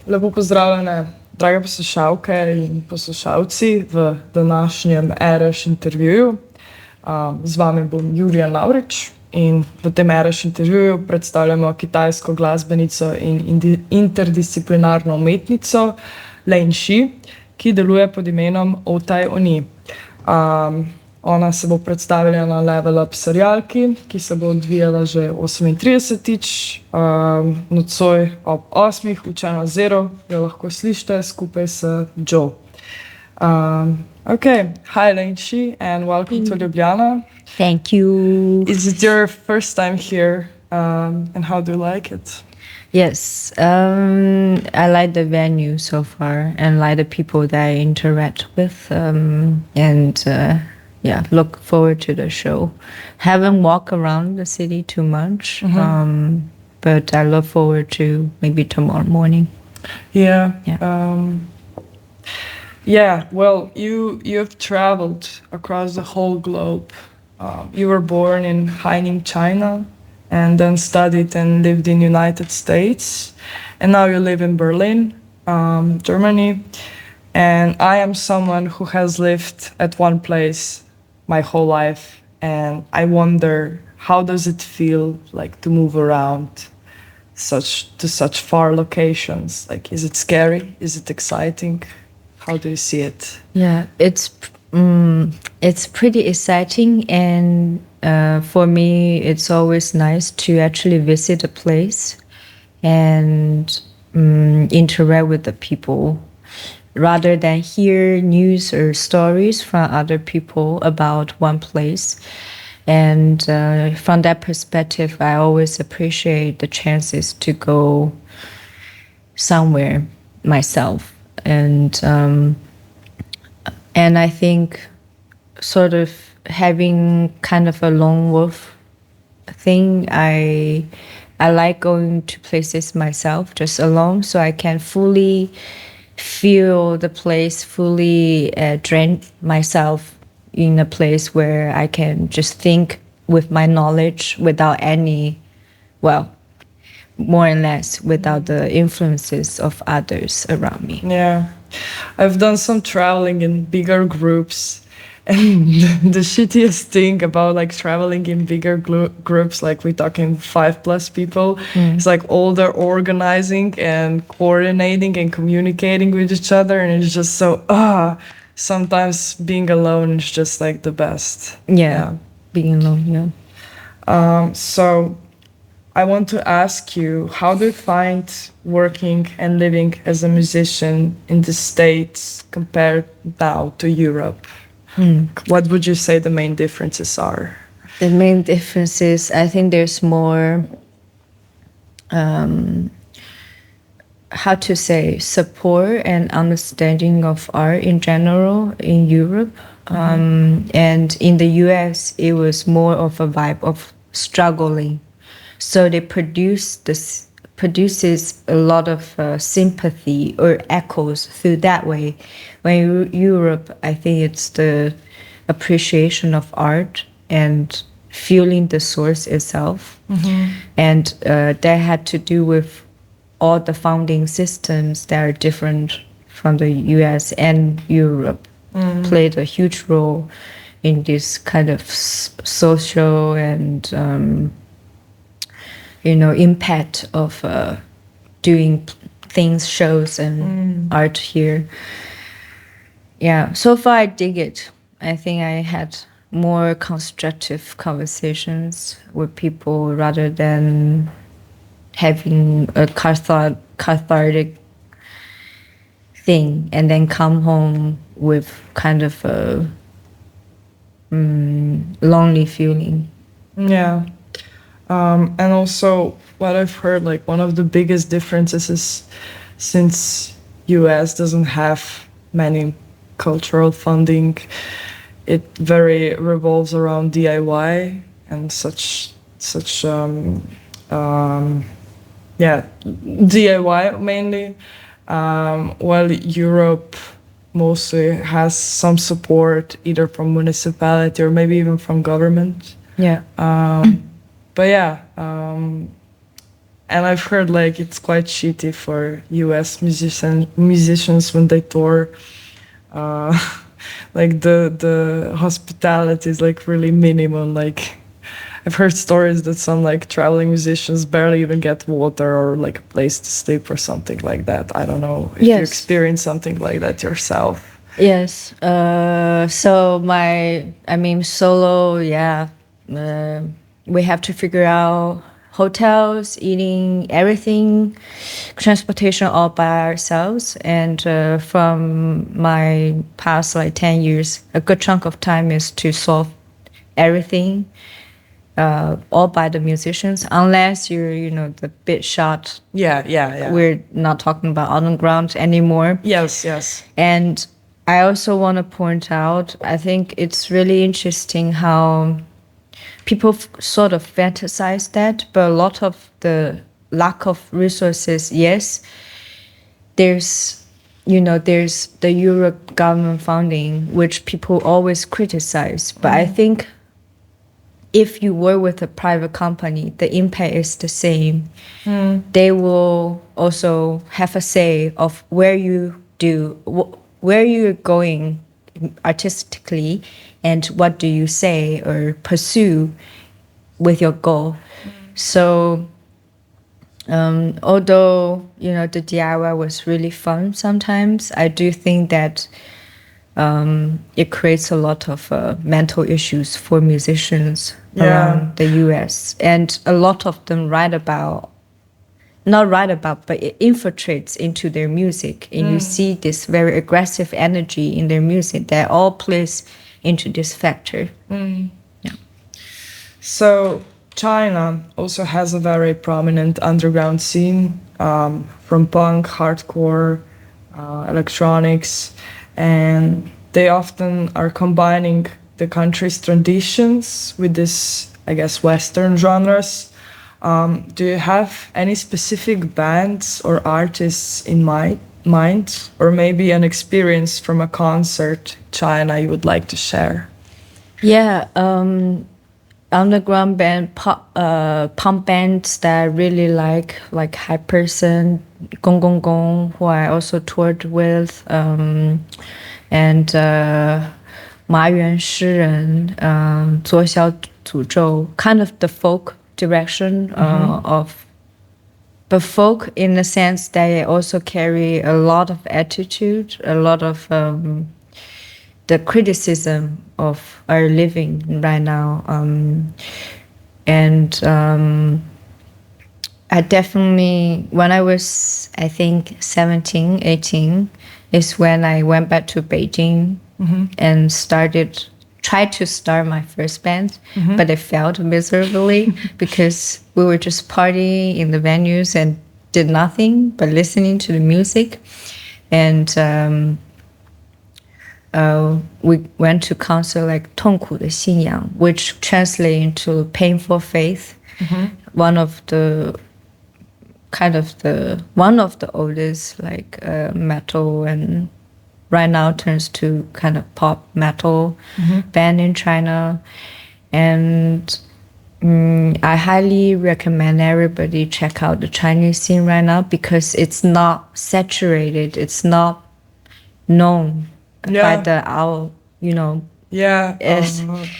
Lepo pozdravljene, drage poslušalke in poslušalci v današnjem RŠ intervjuju. Z vami bom Julija Navrič in v tem RŠ intervjuju predstavljamo kitajsko glasbenico in interdisciplinarno umetnico Lane Shii, ki deluje pod imenom Otayonii. Ona se bo predstavila na Level Up serialki, ki se bo odvijala že 38-tič, nocoj ob 8 v Channel Zeru, jo lahko slišite skupaj s Joe. Okay, hi Lane Shii and welcome to Ljubljana. Thank you. Is it your first time here and how do you like it? Yes, I like the venue so far and like the people that I interact with, look forward to the show. Haven't walked around the city too much, but I look forward to maybe tomorrow morning. Yeah. Well, you have traveled across the whole globe. You were born in Haining, China, and then studied and lived in United States, and now you live in Berlin, Germany. And I am someone who has lived at one place my whole life, and I wonder, how does it feel like to move around to such far locations? Like, is it scary? Is it exciting? How do you see it? Yeah, it's pretty exciting, and for me, it's always nice to actually visit a place and interact with the people, rather than hear news or stories from other people about one place. And from that perspective, I always appreciate the chances to go somewhere myself. And I think sort of having kind of a lone wolf thing, I like going to places myself, just alone, so I can fully feel the place, fully drain myself in a place where I can just think with my knowledge without any, well, more or less without the influences of others around me. Yeah, I've done some traveling in bigger groups, and the shittiest thing about like traveling in bigger groups, like we're talking 5+ people, it's like all the organizing and coordinating and communicating with each other, and it's just so sometimes being alone is just like the best. Yeah. Being alone. So I want to ask you, how do you find working and living as a musician in the States compared now to Europe? What would you say the main differences are? The main differences, I think there's more, support and understanding of art in general in Europe. And in the US, it was more of a vibe of struggling. So they produces a lot of sympathy or echoes through that way. When Europe, I think it's the appreciation of art and feeling the source itself. And that had to do with all the founding systems that are different from the US and Europe, played a huge role in this kind of social and impact of doing things, shows and art here. Yeah, so far I dig it. I think I had more constructive conversations with people rather than having a cathartic thing and then come home with kind of a lonely feeling. Yeah. And also what I've heard, like one of the biggest differences is, since US doesn't have many cultural funding, it very revolves around DIY and such DIY mainly, while Europe mostly has some support either from municipality or maybe even from government. Yeah. But yeah, And I've heard like it's quite shitty for US musicians when they tour. Like the hospitality is like really minimum. Like I've heard stories that some like traveling musicians barely even get water or like a place to sleep or something like that. I don't know if you experience something like that yourself. Yes. So solo, yeah. We have to figure out hotels, eating, everything, transportation all by ourselves. And from my past like 10 years, a good chunk of time is to solve everything all by the musicians, unless you're, the big shot. Yeah. We're not talking about underground anymore. Yes. And I also want to point out, I think it's really interesting how people sort of fantasize that, but a lot of the lack of resources, yes, there's the Europe government funding, which people always criticize. But I think if you work with a private company, the impact is the same. They will also have a say of where you're going artistically and what do you say or pursue with your goal. So although the DIY was really fun sometimes, I do think that it creates a lot of mental issues for musicians around the US, and a lot of them but it infiltrates into their music, and you see this very aggressive energy in their music that all plays into this factor. Yeah. So China also has a very prominent underground scene, from punk, hardcore, electronics, and they often are combining the country's traditions with this, I guess, Western genres. Do you have any specific bands or artists in mind, or maybe an experience from a concert in China you would like to share? Yeah, underground band, punk bands that I really like Hyperson, Gong Gong Gong, who I also toured with, and Ma Yuan Shiren, Zuo Xiao Zuzhou, kind of the folk direction of, but folk in the sense that they also carry a lot of attitude, a lot of the criticism of our living right now. I definitely, when I was, I think, 17, 18, is when I went back to Beijing and tried to start my first band, but it failed miserably because we were just partying in the venues and did nothing but listening to the music. And we went to concert like 痛苦的信仰, which translates into painful faith. One of the oldest metal, and right now turns to kind of pop metal band in China. And I highly recommend everybody check out the Chinese scene right now because it's not saturated, it's not known by the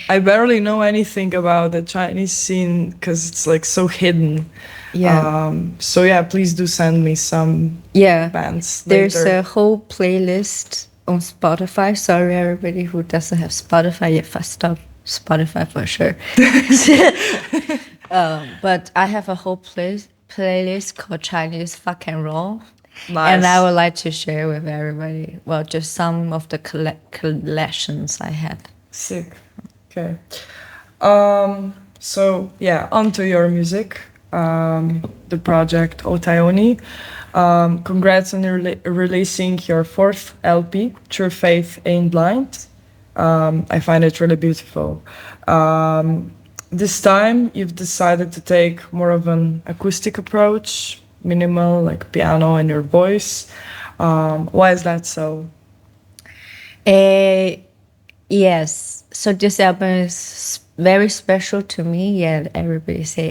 I barely know anything about the Chinese scene because it's like so hidden. Please do send me some bands There's later. a whole playlist on Spotify. Sorry everybody who doesn't have Spotify yet, fast up Spotify for sure. But I have a whole playlist called Chinese Fuck and Roll. Nice. And I would like to share with everybody, just some of the collections I had. Sick. Okay. Onto your music, the project Otayonii. Congrats on releasing your 4th LP, True Faith Ain't Blind. I find it really beautiful. This time you've decided to take more of an acoustic approach, minimal, like piano and your voice. Why is that so? Yes. So this album is very special to me. Yeah, everybody say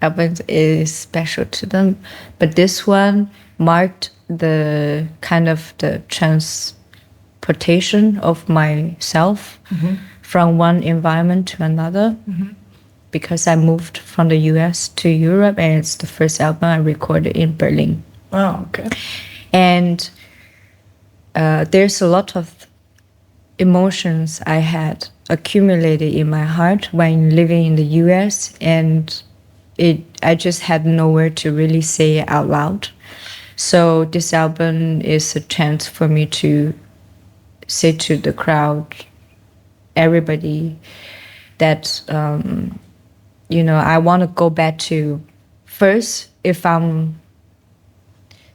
albums is special to them. But this one marked the kind of the transportation of myself from one environment to another. Because I moved from the US to Europe, and it's the first album I recorded in Berlin. Oh, okay. And there's a lot of emotions I had accumulated in my heart when living in the US, and I just had nowhere to really say it out loud. So this album is a chance for me to say to the crowd, everybody, that I want to go back to first, if I'm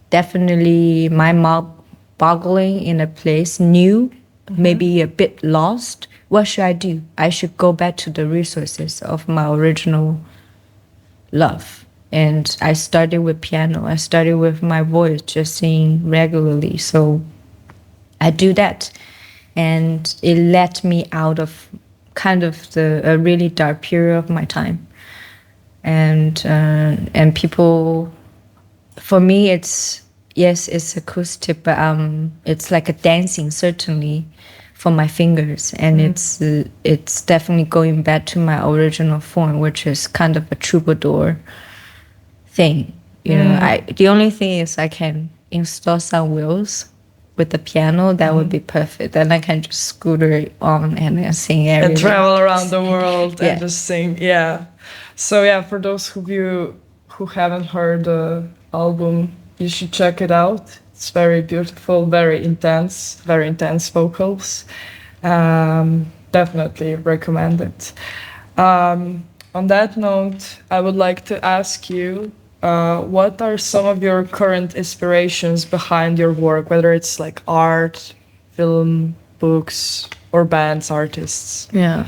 definitely my mind boggling in a place new, maybe a bit lost, what should I do? I should go back to the resources of my original love. And I started with piano. I started with my voice, just singing regularly. So I do that. And it let me out of kind of a really dark period of my time. And people, for me, it's acoustic, but it's like a dancing, certainly, for my fingers. And it's definitely going back to my original form, which is kind of a troubadour thing. The only thing is I can install some wheels with the piano. That would be perfect. Then I can just scooter on and then sing everywhere. And travel around the world and just sing. Yeah. So yeah, for those of you who haven't heard the album, you should check it out. It's very beautiful, very intense vocals. Definitely recommend it. On that note, I would like to ask you, what are some of your current inspirations behind your work, whether it's like art, film, books, or bands, artists? Yeah.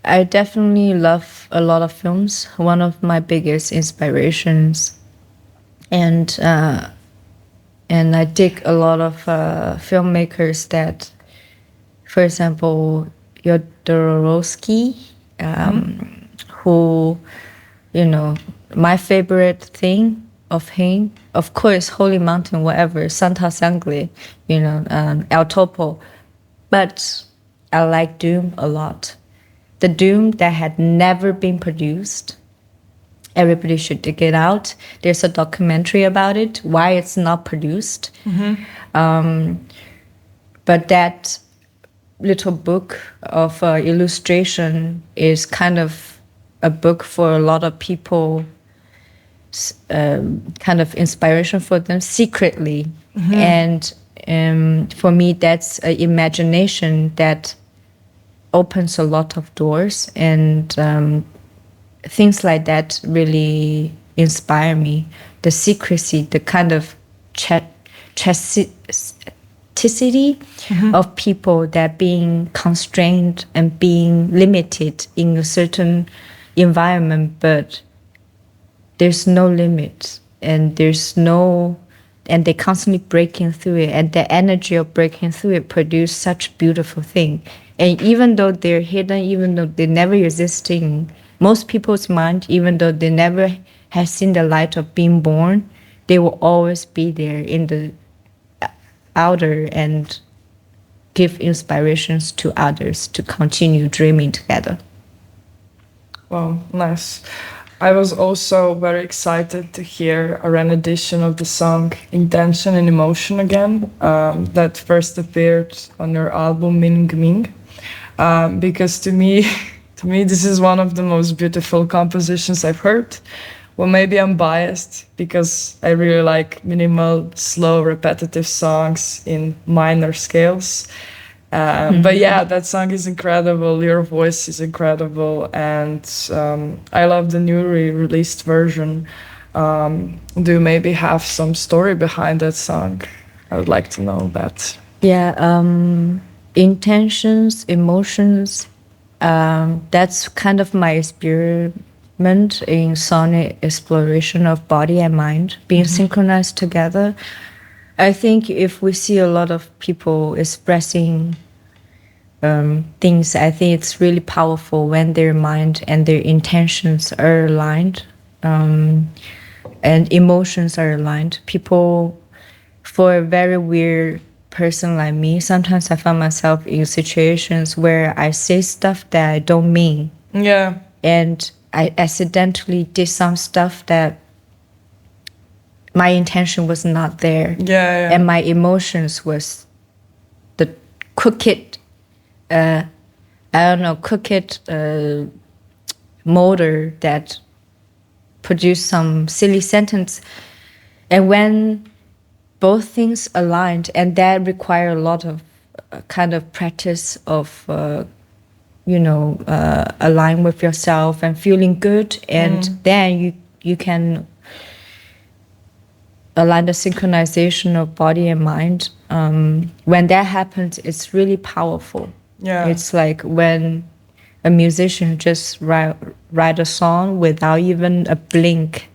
I definitely love a lot of films. One of my biggest inspirations, and I dig a lot of filmmakers that, for example, Jodorowsky, who, my favorite thing of him, of course, Holy Mountain, whatever, Santa Sangre, El Topo, but I like Doom a lot. The Doom that had never been produced. Everybody should dig it out. There's a documentary about it, why it's not produced. But that little book of illustration is kind of a book for a lot of people, kind of inspiration for them secretly. And for me, that's an imagination that opens a lot of doors, and things like that really inspire me. The secrecy, the kind of chasticity of people that being constrained and being limited in a certain environment, but there's no limit, and and they're constantly breaking through it, and the energy of breaking through it produce such beautiful thing. And even though they're hidden, even though they never exist in most people's mind, even though they never have seen the light of being born, they will always be there in the outer and give inspirations to others to continue dreaming together. Wow, nice. I was also very excited to hear a rendition of the song Intention and Emotion again, that first appeared on your album Ming Ming. Because to me, this is one of the most beautiful compositions I've heard. Well, maybe I'm biased because I really like minimal, slow, repetitive songs in minor scales. But yeah, that song is incredible. Your voice is incredible, and I love the newly released version. Do you maybe have some story behind that song? I would like to know that. Yeah. Intentions, emotions, that's kind of my experiment in sonic exploration of body and mind being synchronized together. I think if we see a lot of people expressing things, I think it's really powerful when their mind and their intentions are aligned, and emotions are aligned. People, for a very weird person like me, sometimes I find myself in situations where I say stuff that I don't mean. Yeah. And I accidentally did some stuff that my intention was not there. Yeah. And my emotions was the crooked, motor that produced some silly sentence. And when both things aligned, and that require a lot of kind of practice of, align with yourself and feeling good, and then you can align the synchronization of body and mind. When that happens, it's really powerful. Yeah. It's like when a musician just write a song without even a blink.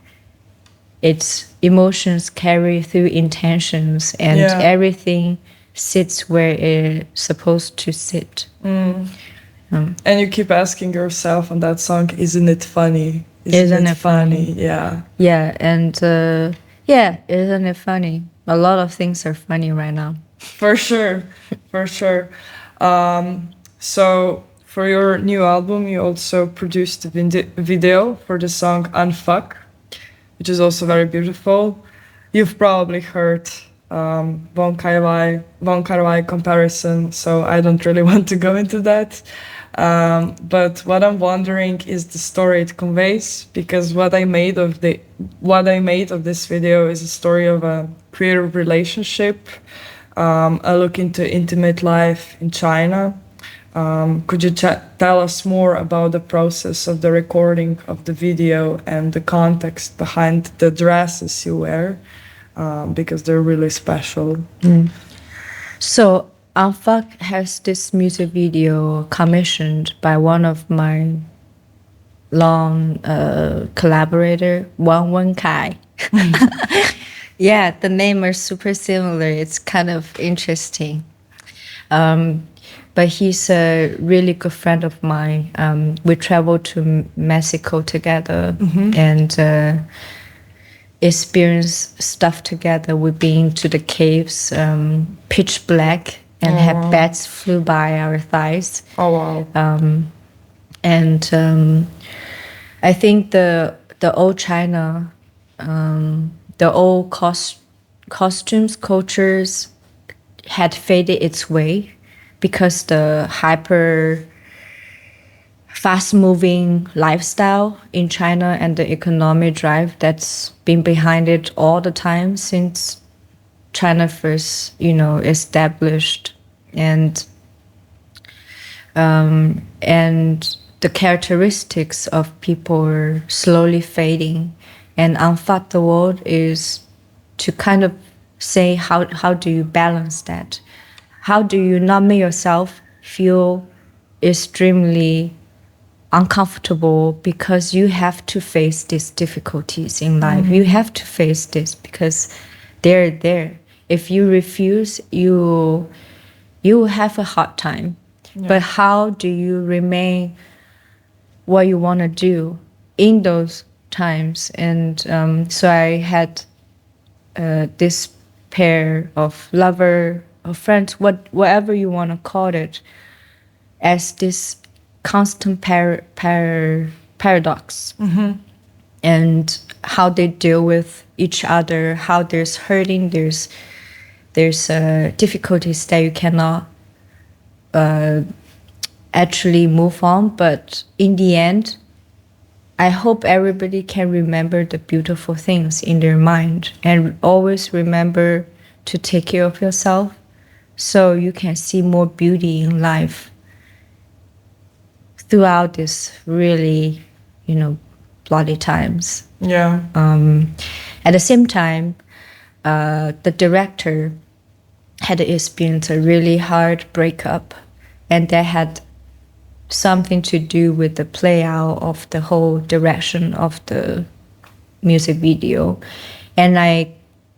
Its emotions carry through intentions, and everything sits where it's supposed to sit. And you keep asking yourself on that song, isn't it funny? Isn't it funny? Yeah. Yeah, and isn't it funny? A lot of things are funny right now. For sure. So for your new album, you also produced a video for the song Unfuck, which is also very beautiful. You've probably heard Von Kar-wai comparison, so I don't really want to go into that. But what I'm wondering is the story it conveys, because what I made of this video is a story of a queer relationship, a look into intimate life in China. Could you tell us more about the process of the recording of the video and the context behind the dresses you wear? Because they're really special. So Unfuck has this music video commissioned by one of my long collaborator, Wang Kai. Yeah, the names are super similar. It's kind of interesting. But he's a really good friend of mine. We traveled to Mexico together and experienced stuff together. We've been to the caves, pitch black, and have bats flew by our thighs. Oh, wow. And I think the old China, the old costumes, cultures had faded its way, because the hyper fast-moving lifestyle in China and the economic drive that's been behind it all the time since China first, established, and the characteristics of people are slowly fading. And Unfuck the World is to kind of say how do you balance that? How do you not make yourself feel extremely uncomfortable because you have to face these difficulties in life? You have to face this because they're there. If you refuse, you will have a hard time. Yeah. But how do you remain what you want to do in those times? And so I had this pair of lover or friends, whatever you want to call it, as this constant paradox. And how they deal with each other, how there's hurting, there's difficulties that you cannot actually move on. But in the end, I hope everybody can remember the beautiful things in their mind and always remember to take care of yourself so you can see more beauty in life throughout this really, bloody times. Yeah. At the same time, the director had experienced a really hard breakup, and that had something to do with the play out of the whole direction of the music video. And I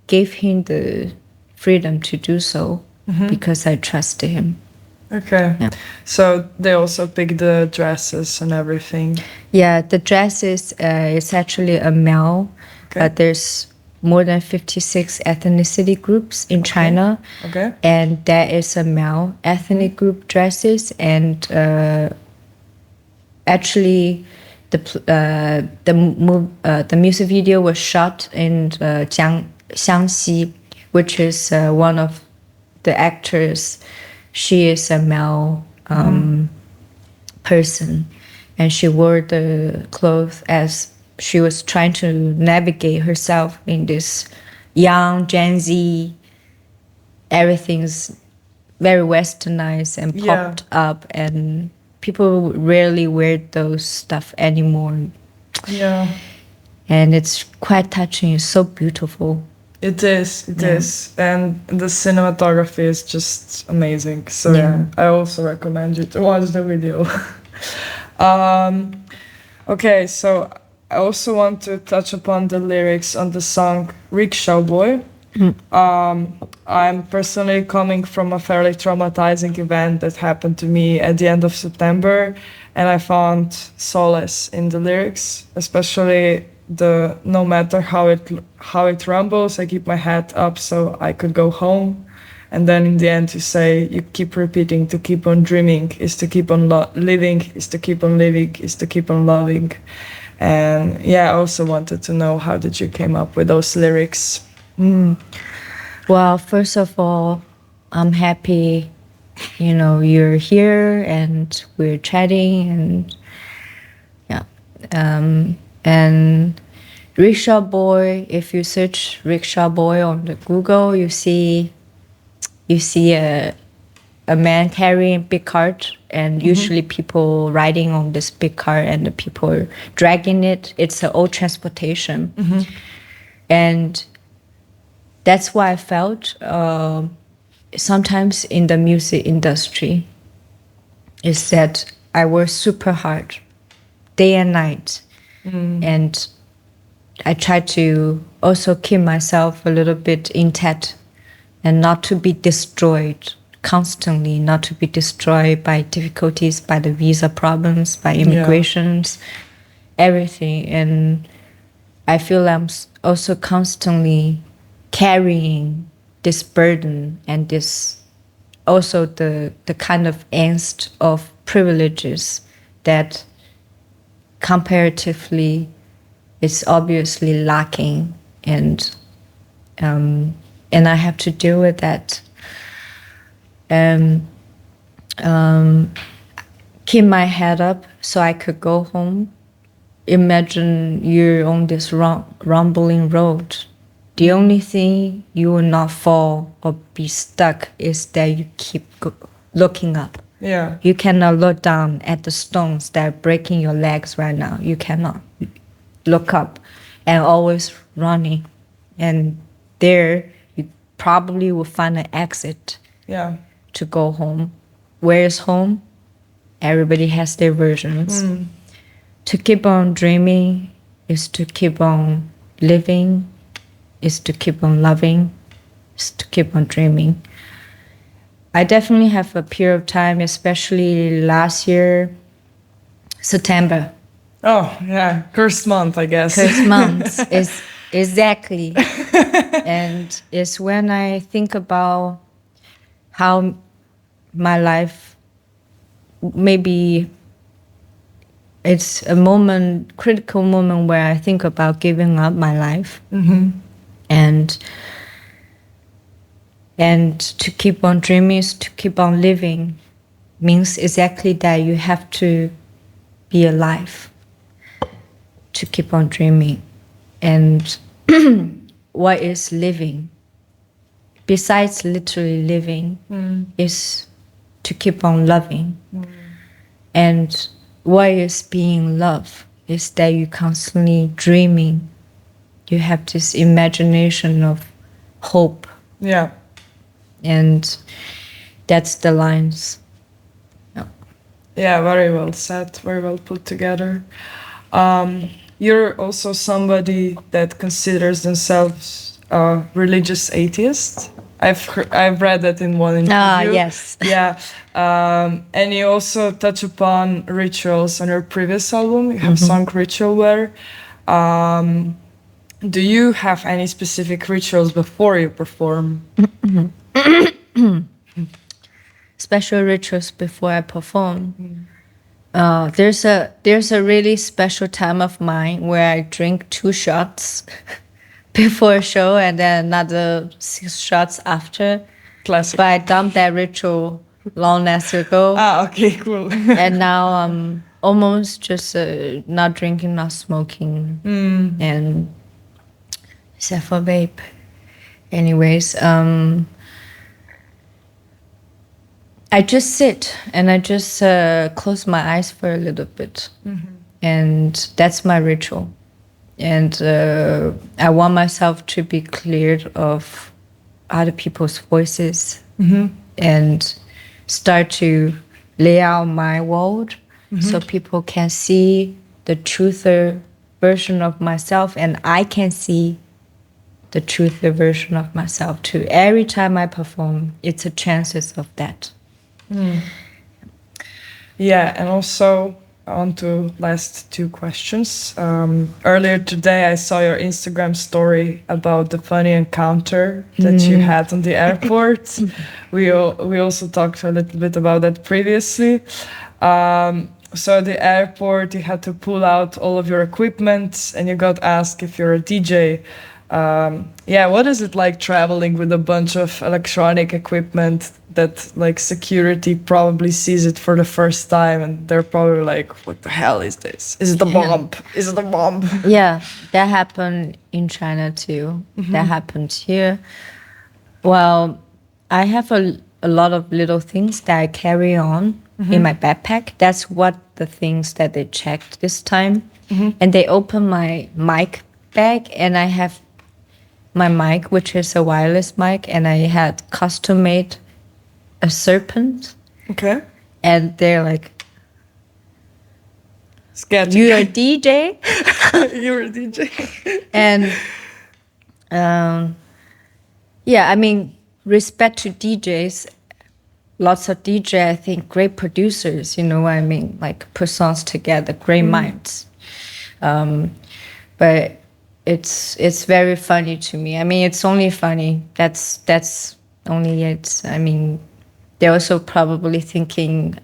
gave him the freedom to do so because I trusted him. Okay. Yeah. So they also pick the dresses and everything. Yeah, the dress is actually a male, Okay. but there's more than 56 ethnicity groups in China. Okay. And there is a male ethnic group dresses, and actually the music video was shot in Jiangxi, which is one of the actors. She is a male person, and she wore the clothes as she was trying to navigate herself in this young Gen Z. Everything's very westernized and popped up, and people rarely wear those stuff anymore. Yeah. And it's quite touching. It's so beautiful. It is. It is. And the cinematography is just amazing. So yeah, I also recommend you to watch the video. Okay, so I also want to touch upon the lyrics on the song Rickshaw Boy. I'm personally coming from a fairly traumatizing event that happened to me at the end of September, and I found solace in the lyrics, especially the no matter how it rumbles, I keep my head up so I could go home. And then in the end you say, you keep repeating, to keep on dreaming is to keep on living, is to keep on living, is to keep on loving. And yeah, I also wanted to know, how did you came up with those lyrics? Well, first of all, I'm happy, you're here and we're chatting, and yeah. And Rickshaw Boy, if you search Rickshaw Boy on the Google, you see a man carrying a big cart, and usually people riding on this big cart and the people dragging it. It's an old transportation. And that's why I felt sometimes in the music industry is that I work super hard, day and night. And I try to also keep myself a little bit intact and not to be destroyed constantly, not to be destroyed by difficulties, by the visa problems, by immigrations, everything. And I feel I'm also constantly carrying this burden and this also the kind of angst of privileges that comparatively is obviously lacking, and I have to deal with that. And keep my head up so I could go home. Imagine you're on this rumbling road. The only thing you will not fall or be stuck is that you keep looking up. Yeah. You cannot look down at the stones that are breaking your legs right now. You cannot look up and always running. And there you probably will find an exit to go home. Where is home? Everybody has their versions. To keep on dreaming is to keep on living, is to keep on loving, is to keep on dreaming. I definitely have a period of time, especially last year, September. Oh, yeah. Cursed month, I guess. Cursed month is exactly. And it's when I think about how my life, maybe it's a moment, critical moment where I think about giving up my life. And to keep on dreaming is to keep on living, means exactly that you have to be alive to keep on dreaming. And what is living? Besides literally living, is to keep on loving. And what is being loved is that you constantly dreaming. You have this imagination of hope. Yeah. And that's the lines. Yeah, very well said, very well put together. You're also somebody that considers themselves a religious atheist. I've read that in one interview. Yes. Yeah. And you also touch upon rituals on your previous album. You have sung Ritual Wear. Do you have any specific rituals before you perform? Special rituals before I perform. There's a really special time of mine where I drink 2 shots before a show and then another 6 shots after. Classic. But I dumped that ritual long as ago. Okay, cool. And now I'm almost just not drinking, not smoking, and except for vape. Anyways, I just sit and I just close my eyes for a little bit. And that's my ritual. And I want myself to be cleared of other people's voices and start to lay out my world so people can see the truther version of myself and I can see the truther version of myself too. Every time I perform, it's a chances of that. Yeah, and also on to last 2 questions. Earlier today, I saw your Instagram story about the funny encounter that you had on the airport. We also talked a little bit about that previously. So at the airport, you had to pull out all of your equipment, and you got asked if you're a DJ. What is it like traveling with a bunch of electronic equipment that like security probably sees it for the first time and they're probably like, what the hell is this? Is it a bomb? Is it a bomb? Yeah, that happened in China too. That happened here. Well, I have a lot of little things that I carry on in my backpack. That's what the things that they checked this time. And they opened my mic bag and I have my mic, which is a wireless mic, and I had custom made a serpent. Okay. And they're like, Scared. you're a DJ? You're a DJ. And I mean, respect to DJs. Lots of DJ, I think, great producers, you know what I mean? Like, put songs together, great minds. But it's very funny to me. I mean, it's only funny. That's only it. I mean, they're also probably thinking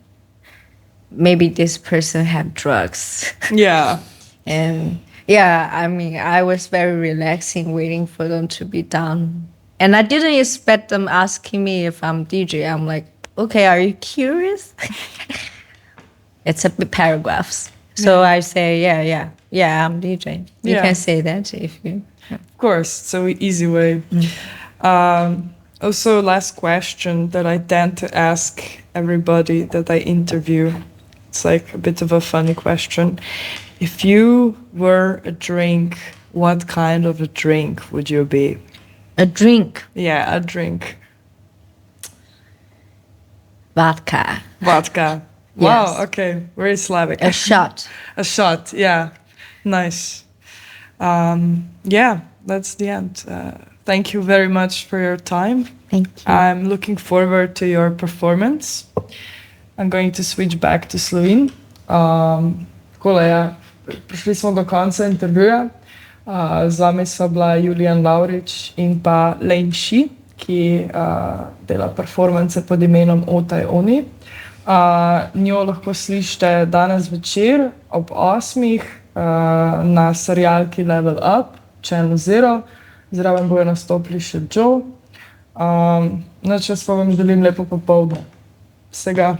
maybe this person had drugs. Yeah. And I mean, I was very relaxing waiting for them to be done. And I didn't expect them asking me if I'm DJ. I'm like, okay, are you curious? It's a bit paragraphs. So I say, yeah, I'm DJ. You can say that if you... Of course, so easy way. Also, last question that I tend to ask everybody that I interview. It's like a bit of a funny question. If you were a drink, what kind of a drink would you be? A drink? Yeah, a drink. Vodka. Vodka. Yes. Wow, okay, very Slavic. A shot. A shot, yeah. Nice. That's the end. Thank you very much for your time. Thank you. I'm looking forward to your performance. I'm going to switch back to Slovene. Prišli smo do konca intervjuja. Z vami sva bila Julijan Lavrič in pa Lane Shii, ki dela performance pod imenom Otayonii. Njo lahko slišite danes večer ob 8 na serialki Level Up, Channel Zeru. Zraven bojo nastopili še Joe. Jaz pa vam želim lepo popoldne. Vsega.